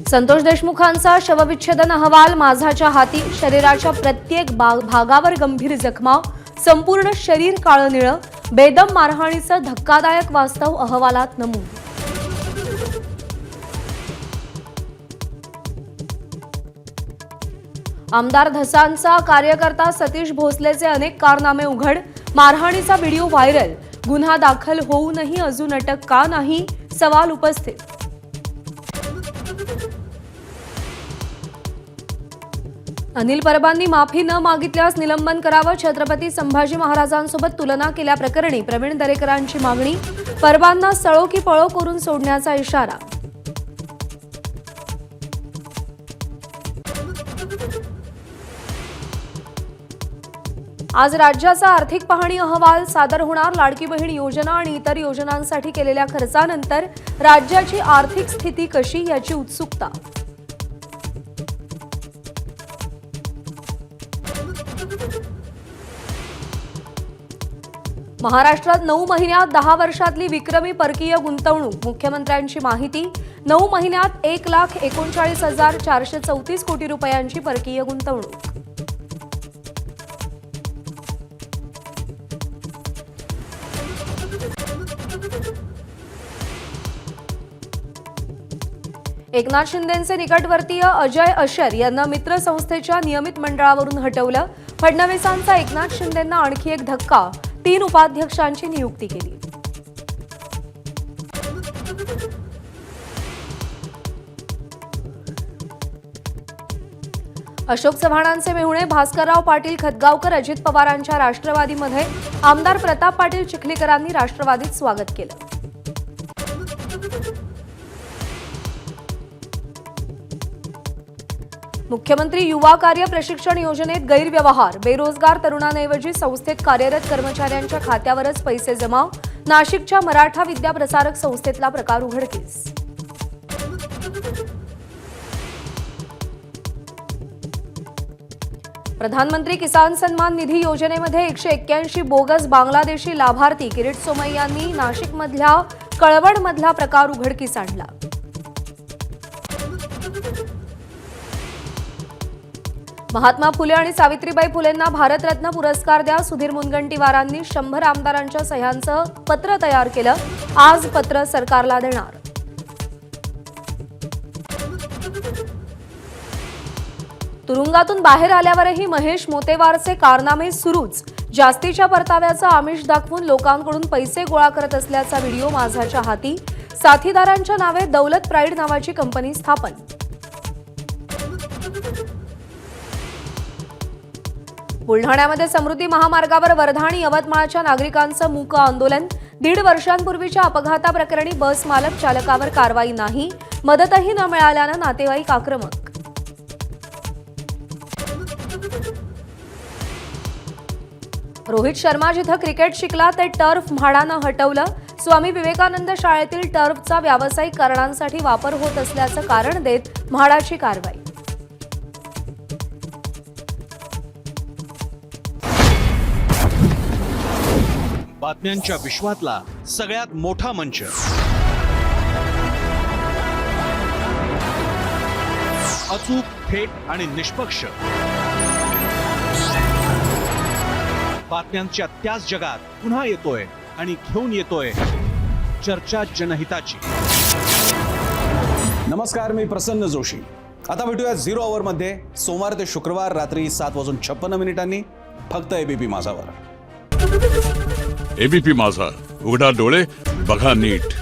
संतोष देशमुखांचा शवविच्छेदन अहवाल माझाच्या हाती, शरीराच्या प्रत्येक भागावर गंभीर जखमा, संपूर्ण शरीर काळं निळं, बेदम मारहाणीचं धक्कादायक वास्तव अहवालात नमूद. आमदार धसांचा कार्यकर्ता सतीश भोसलेचे अनेक कारनामे उघड, मारहाणीचा व्हिडिओ व्हायरल, गुन्हा दाखल होऊनही अजून अटक का नाही, सवाल उपस्थित. अनिल परबांनी माफी न मागितल्यास निलंबन करावं, छत्रपती संभाजी महाराजांसोबत तुलना केल्याप्रकरणी प्रवीण दरेकरांची मागणी, परबांना सळो की पळो करून सोडण्याचा इशारा. आज राज्याचा आर्थिक पाहणी अहवाल सादर होणार. लाडकी बहीण योजना आणि इतर योजनांसाठी केलेल्या खर्चानंतर राज्याची आर्थिक स्थिती कशी याची उत्सुकता. महाराष्ट्रात 9 महिन्यात 10 वर्षातली विक्रमी परकीय गुंतवणूक, मुख्यमंत्र्यांची माहिती. 9 महिन्यात 1,39,434 कोटी रुपयांची परकीय गुंतवणूक. एकनाथ शिंदेंचे निकटवर्तीय अजय अशर यांना मित्र संस्थेच्या नियमित मंडळावरून हटवलं. फडणवीसांचा एकनाथ शिंदेंना आणखी एक धक्का, 3 उपाध्यक्षांची नियुक्ती केली. अशोक चव्हाणांचे मेहुणे भास्करराव पाटील खतगावकर अजित पवारांच्या राष्ट्रवादीमध्ये, आमदार प्रताप पाटील चिखलीकरांनी राष्ट्रवादीत स्वागत केलं. मुख्यमंत्री युवा कार्य प्रशिक्षण योजनेत गैरव्यवहार, बेरोजगार तरुणांऐवजी संस्थेत कार्यरत कर्मचाऱ्यांच्या खात्यावरच पैसे जमा, नाशिकच्या मराठा विद्या प्रसारक संस्थेतला प्रकार उघडकीस. प्रधानमंत्री किसान सन्मान निधी योजनेमध्ये 181 बोगस बांगलादेशी लाभार्थी, किरीट सोमय्यांनी नाशिकमधल्या कळवणमधला प्रकार उघडकीस आणला. महात्मा फुले आणि सावित्रीबाई फुलेंना भारतरत्न पुरस्कार द्या, सुधीर मुनगंटीवारांनी 100 आमदारांच्या सह्यांचं पत्र तयार केलं. आज पत्र सरकारला देणार. तुरुंगातून बाहेर आल्यावरही महेश मोतेवारचे कारनामे सुरूच. जास्तीच्या परताव्याचं आमिष दाखवून लोकांकडून पैसे गोळा करत असल्याचा व्हिडिओ माझाच्या हाती. साथीदारांच्या नावे दौलत प्राईड नावाची कंपनी स्थापन. बुलढाण्यामध्ये समृद्धी महामार्गावर वर्धा आणि यवतमाळच्या नागरिकांचं मूक आंदोलन. 1.5 वर्षांपूर्वीच्या अपघाताप्रकरणी बस मालक चालकावर कारवाई नाही, मदतही न मिळाल्यानं नातेवाईक आक्रमक. रोहित शर्मा जिथं क्रिकेट शिकला ते टर्फ म्हाडानं हटवलं. स्वामी विवेकानंद शाळेतील टर्फचा व्यावसायिक कारणांसाठी वापर होत असल्याचं कारण देत म्हाडाची कारवाई. बातम्यांच्या विश्वातला सगळ्यात मोठा मंच, अचूक, थेट आणि निष्पक्ष. बातम्यांच्या त्याच जगात पुन्हा येतोय आणि घेऊन येतोय चर्चा जनहिताची. नमस्कार, मी प्रसन्न जोशी. आता भेटूया 0 आवर मध्ये, सोमवार ते शुक्रवार रात्री 7:56 फक्त एबीपी माझावर. एबीपी माझा, उघडा डोळे बघा नीट.